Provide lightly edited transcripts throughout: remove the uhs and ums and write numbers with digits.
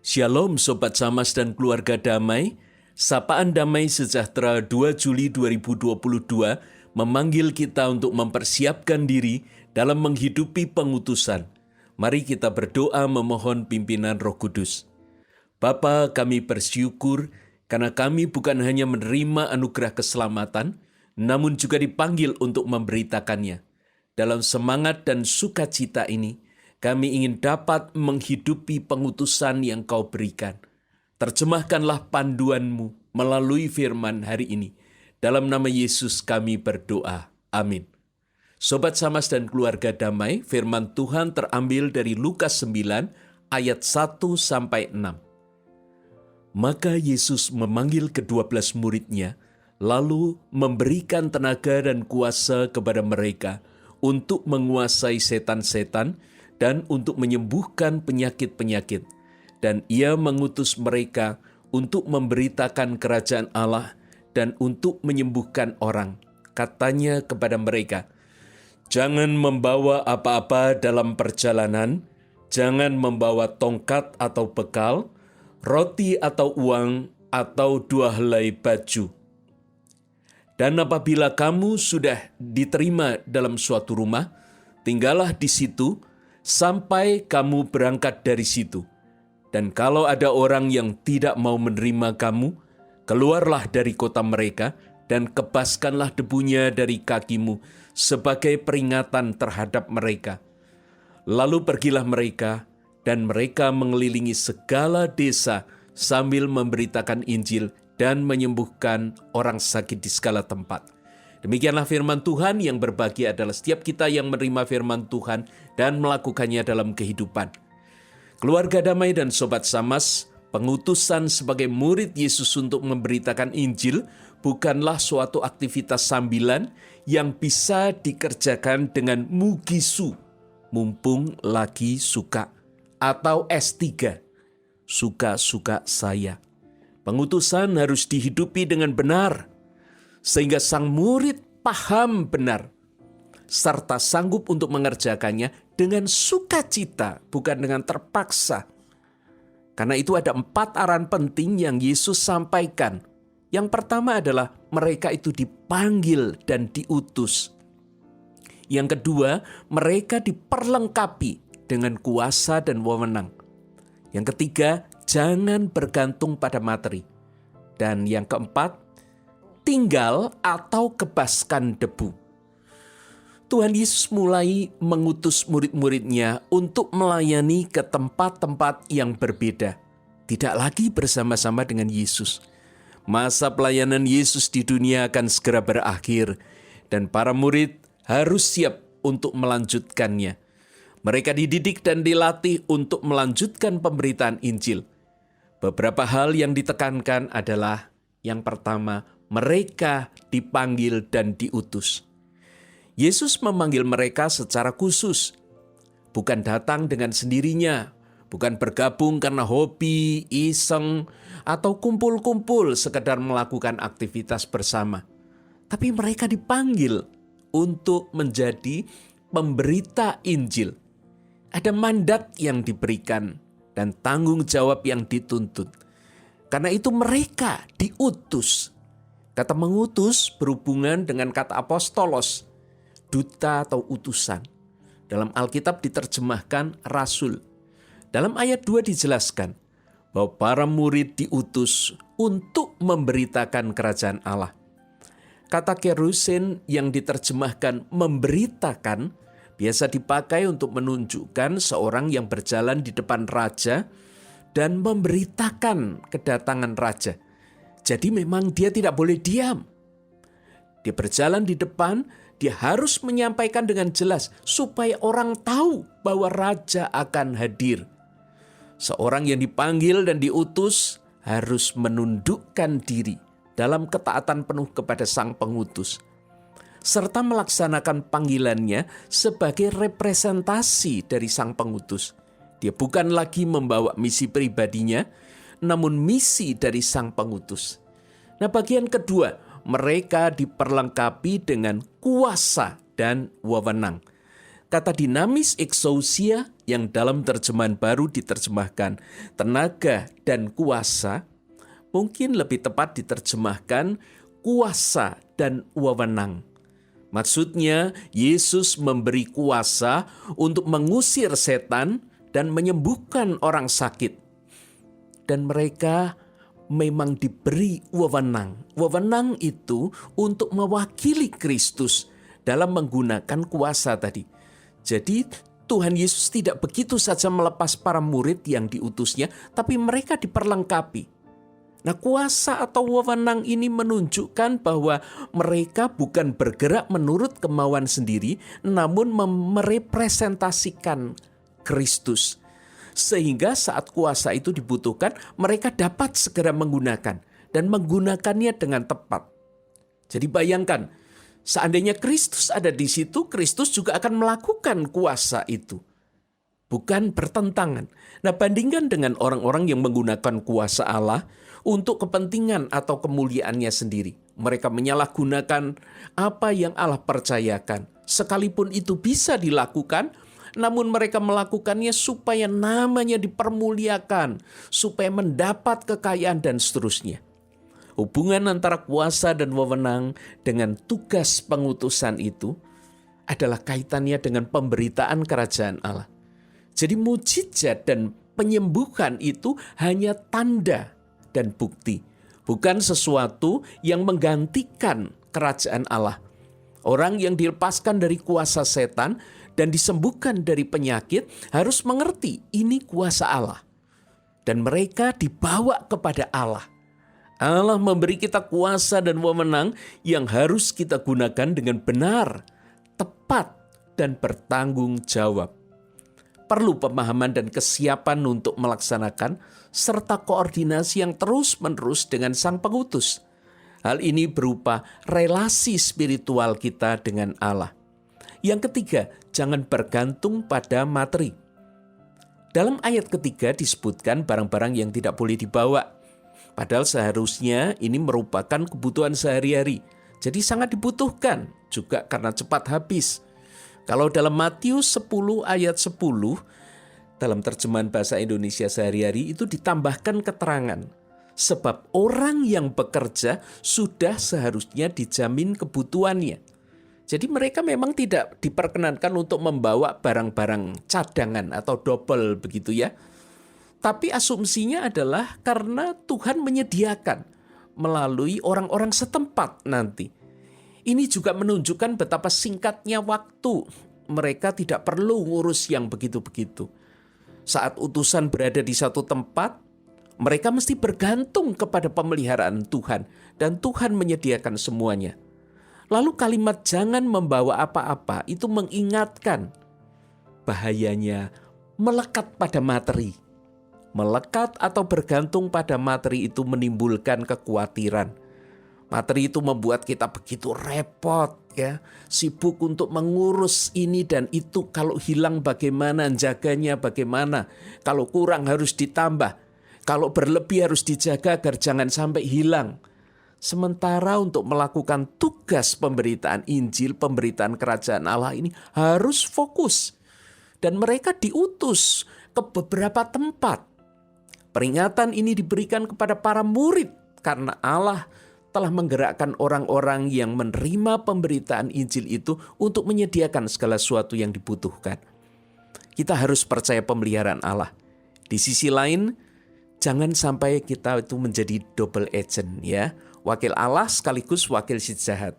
Shalom Sobat Samas dan keluarga damai, Sapaan Damai Sejahtera 2 Juli 2022 memanggil kita untuk mempersiapkan diri dalam menghidupi pengutusan. Mari kita berdoa memohon pimpinan Roh Kudus. Bapa, kami bersyukur karena kami bukan hanya menerima anugerah keselamatan, namun juga dipanggil untuk memberitakannya. Dalam semangat dan sukacita ini, kami ingin dapat menghidupi pengutusan yang Kau berikan. Terjemahkanlah panduan-Mu melalui firman hari ini. Dalam nama Yesus kami berdoa. Amin. Sobat Samas dan keluarga damai, firman Tuhan terambil dari Lukas 9 ayat 1-6. Maka Yesus memanggil ke-12 muridnya, lalu memberikan tenaga dan kuasa kepada mereka untuk menguasai setan-setan dan untuk menyembuhkan penyakit-penyakit. Dan ia mengutus mereka untuk memberitakan kerajaan Allah dan untuk menyembuhkan orang. Katanya kepada mereka, "Jangan membawa apa-apa dalam perjalanan, jangan membawa tongkat atau bekal, roti atau uang, atau 2 helai baju. Dan apabila kamu sudah diterima dalam suatu rumah, tinggallah di situ sampai kamu berangkat dari situ. Dan kalau ada orang yang tidak mau menerima kamu, keluarlah dari kota mereka dan kebaskanlah debunya dari kakimu sebagai peringatan terhadap mereka. Lalu pergilah mereka, dan mereka mengelilingi segala desa sambil memberitakan Injil dan menyembuhkan orang sakit di segala tempat." Demikianlah firman Tuhan. Yang berbahagia adalah setiap kita yang menerima firman Tuhan dan melakukannya dalam kehidupan. Keluarga damai dan Sobat Samas, pengutusan sebagai murid Yesus untuk memberitakan Injil bukanlah suatu aktivitas sambilan yang bisa dikerjakan dengan mugisu, mumpung lagi suka, atau S3, suka-suka saya. Pengutusan harus dihidupi dengan benar, sehingga sang murid paham benar, serta sanggup untuk mengerjakannya dengan sukacita, bukan dengan terpaksa. Karena itu ada 4 arahan penting yang Yesus sampaikan. Yang pertama adalah mereka itu dipanggil dan diutus. Yang kedua, mereka diperlengkapi dengan kuasa dan wewenang. Yang ketiga, jangan bergantung pada materi. Dan yang keempat, tinggal atau kebaskan debu. Tuhan Yesus mulai mengutus murid-muridnya untuk melayani ke tempat-tempat yang berbeda. Tidak lagi bersama-sama dengan Yesus. Masa pelayanan Yesus di dunia akan segera berakhir, dan para murid harus siap untuk melanjutkannya. Mereka dididik dan dilatih untuk melanjutkan pemberitaan Injil. Beberapa hal yang ditekankan adalah, yang pertama, mereka dipanggil dan diutus. Yesus memanggil mereka secara khusus, bukan datang dengan sendirinya, bukan bergabung karena hobi, iseng, atau kumpul-kumpul sekedar melakukan aktivitas bersama. Tapi mereka dipanggil untuk menjadi pemberita Injil. Ada mandat yang diberikan dan tanggung jawab yang dituntut. Karena itu mereka diutus. Kata mengutus berhubungan dengan kata apostolos, duta atau utusan. Dalam Alkitab diterjemahkan rasul. Dalam ayat 2 dijelaskan bahwa para murid diutus untuk memberitakan kerajaan Allah. Kata kerusin yang diterjemahkan memberitakan biasa dipakai untuk menunjukkan seorang yang berjalan di depan raja dan memberitakan kedatangan raja. Jadi memang dia tidak boleh diam. Dia berjalan di depan, dia harus menyampaikan dengan jelas supaya orang tahu bahwa raja akan hadir. Seorang yang dipanggil dan diutus harus menundukkan diri dalam ketaatan penuh kepada sang pengutus, serta melaksanakan panggilannya sebagai representasi dari sang pengutus. Dia bukan lagi membawa misi pribadinya, namun misi dari sang pengutus. Nah, bagian kedua, mereka diperlengkapi dengan kuasa dan wewenang. Kata dinamis exousia yang dalam terjemahan baru diterjemahkan tenaga dan kuasa, mungkin lebih tepat diterjemahkan kuasa dan wewenang. Maksudnya, Yesus memberi kuasa untuk mengusir setan dan menyembuhkan orang sakit. Dan mereka memang diberi wewenang. Wewenang itu untuk mewakili Kristus dalam menggunakan kuasa tadi. Jadi Tuhan Yesus tidak begitu saja melepas para murid yang diutusnya, tapi mereka diperlengkapi. Nah, kuasa atau wewenang ini menunjukkan bahwa mereka bukan bergerak menurut kemauan sendiri, namun merepresentasikan Kristus. Sehingga saat kuasa itu dibutuhkan, mereka dapat segera menggunakan dan menggunakannya dengan tepat. Jadi bayangkan, seandainya Kristus ada di situ, Kristus juga akan melakukan kuasa itu. Bukan bertentangan. Nah, bandingkan dengan orang-orang yang menggunakan kuasa Allah untuk kepentingan atau kemuliaannya sendiri. Mereka menyalahgunakan apa yang Allah percayakan. Sekalipun itu bisa dilakukan, namun mereka melakukannya supaya namanya dipermuliakan, supaya mendapat kekayaan dan seterusnya. Hubungan antara kuasa dan wewenang dengan tugas pengutusan itu adalah kaitannya dengan pemberitaan kerajaan Allah. Jadi mujizat dan penyembuhan itu hanya tanda dan bukti, bukan sesuatu yang menggantikan kerajaan Allah. Orang yang dilepaskan dari kuasa setan dan disembuhkan dari penyakit harus mengerti ini kuasa Allah. Dan mereka dibawa kepada Allah. Allah memberi kita kuasa dan wewenang yang harus kita gunakan dengan benar, tepat, dan bertanggung jawab. Perlu pemahaman dan kesiapan untuk melaksanakan, serta koordinasi yang terus-menerus dengan Sang Pengutus. Hal ini berupa relasi spiritual kita dengan Allah. Yang ketiga, jangan bergantung pada materi. Dalam ayat ketiga disebutkan barang-barang yang tidak boleh dibawa. Padahal seharusnya ini merupakan kebutuhan sehari-hari. Jadi sangat dibutuhkan juga karena cepat habis. Kalau dalam Matius 10 ayat 10, dalam terjemahan bahasa Indonesia sehari-hari itu ditambahkan keterangan. Sebab orang yang bekerja sudah seharusnya dijamin kebutuhannya. Jadi mereka memang tidak diperkenankan untuk membawa barang-barang cadangan atau double begitu ya. Tapi asumsinya adalah karena Tuhan menyediakan melalui orang-orang setempat nanti. Ini juga menunjukkan betapa singkatnya waktu. Mereka tidak perlu ngurus yang begitu-begitu. Saat utusan berada di satu tempat, mereka mesti bergantung kepada pemeliharaan Tuhan. Dan Tuhan menyediakan semuanya. Lalu kalimat jangan membawa apa-apa itu mengingatkan bahayanya melekat pada materi. Melekat atau bergantung pada materi itu menimbulkan kekhawatiran. Materi itu membuat kita begitu repot ya, sibuk untuk mengurus ini dan itu. Kalau hilang bagaimana, jaganya bagaimana, kalau kurang harus ditambah, kalau berlebih harus dijaga agar jangan sampai hilang. Sementara untuk melakukan tugas pemberitaan Injil, pemberitaan kerajaan Allah ini harus fokus. Dan mereka diutus ke beberapa tempat. Peringatan ini diberikan kepada para murid karena Allah telah menggerakkan orang-orang yang menerima pemberitaan Injil itu untuk menyediakan segala sesuatu yang dibutuhkan. Kita harus percaya pemeliharaan Allah. Di sisi lain, jangan sampai kita itu menjadi double agent ya. Wakil Allah sekaligus wakil si jahat.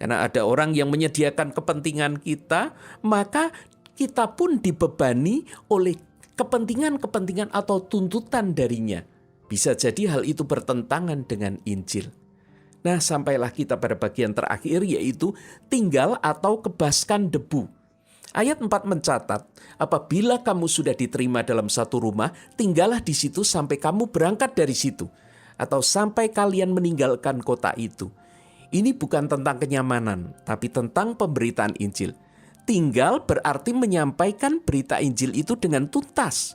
Karena ada orang yang menyediakan kepentingan kita, maka kita pun dibebani oleh kepentingan-kepentingan atau tuntutan darinya. Bisa jadi hal itu bertentangan dengan Injil. Nah, sampailah kita pada bagian terakhir, yaitu tinggal atau kebaskan debu. Ayat 4 mencatat, apabila kamu sudah diterima dalam satu rumah, tinggallah di situ sampai kamu berangkat dari situ, atau sampai kalian meninggalkan kota itu. Ini bukan tentang kenyamanan, tapi tentang pemberitaan Injil. Tinggal berarti menyampaikan berita Injil itu dengan tuntas.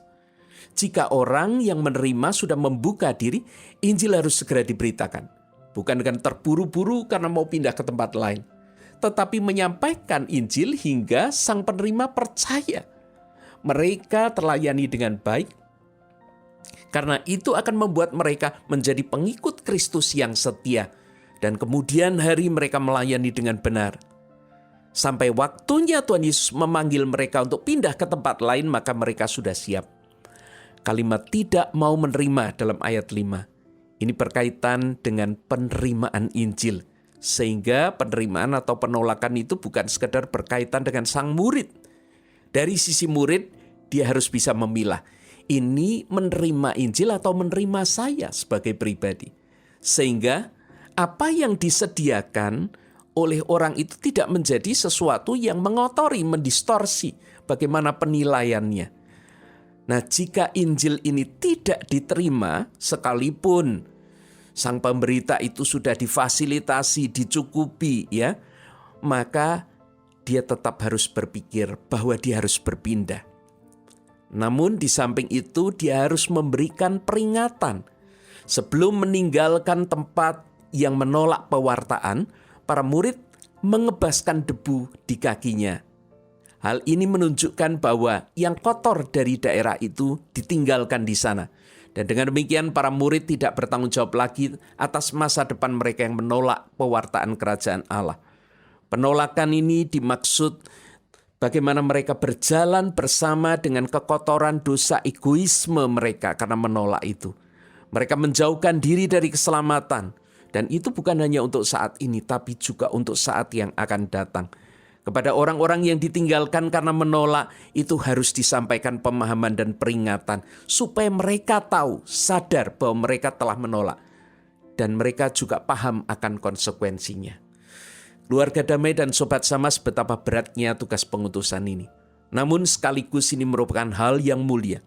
Jika orang yang menerima sudah membuka diri, Injil harus segera diberitakan. Bukan dengan terburu-buru karena mau pindah ke tempat lain, tetapi menyampaikan Injil hingga sang penerima percaya. mereka terlayani dengan baik, karena itu akan membuat mereka menjadi pengikut Kristus yang setia. Dan kemudian hari mereka melayani dengan benar. Sampai waktunya Tuhan Yesus memanggil mereka untuk pindah ke tempat lain, maka mereka sudah siap. Kalimat tidak mau menerima dalam ayat 5. Ini berkaitan dengan penerimaan Injil. Sehingga penerimaan atau penolakan itu bukan sekedar berkaitan dengan sang murid. Dari sisi murid, dia harus bisa memilah. Ini menerima Injil atau menerima saya sebagai pribadi. Sehingga apa yang disediakan oleh orang itu tidak menjadi sesuatu yang mengotori, mendistorsi bagaimana penilaiannya. Nah, jika Injil ini tidak diterima, sekalipun sang pemberita itu sudah difasilitasi, dicukupi, ya, maka dia tetap harus berpikir bahwa dia harus berpindah. Namun di samping itu dia harus memberikan peringatan. Sebelum meninggalkan tempat yang menolak pewartaan, para murid mengebaskan debu di kakinya. Hal ini menunjukkan bahwa yang kotor dari daerah itu ditinggalkan di sana. Dan dengan demikian para murid tidak bertanggung jawab lagi atas masa depan mereka yang menolak pewartaan kerajaan Allah. Penolakan ini dimaksud bagaimana mereka berjalan bersama dengan kekotoran dosa egoisme mereka karena menolak itu. Mereka menjauhkan diri dari keselamatan. Dan itu bukan hanya untuk saat ini, tapi juga untuk saat yang akan datang. Kepada orang-orang yang ditinggalkan karena menolak, itu harus disampaikan pemahaman dan peringatan. Supaya mereka tahu, sadar bahwa mereka telah menolak. Dan mereka juga paham akan konsekuensinya. Keluarga damai dan Sobat Samas, betapa beratnya tugas pengutusan ini. Namun sekaligus ini merupakan hal yang mulia.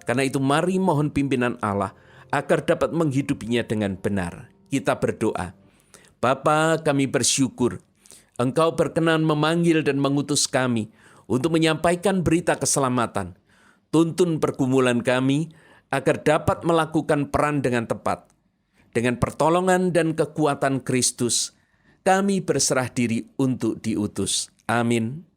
Karena itu mari mohon pimpinan Allah agar dapat menghidupinya dengan benar. Kita berdoa. Bapa, kami bersyukur Engkau berkenan memanggil dan mengutus kami untuk menyampaikan berita keselamatan. Tuntun pergumulan kami agar dapat melakukan peran dengan tepat. Dengan pertolongan dan kekuatan Kristus, kami berserah diri untuk diutus. Amin.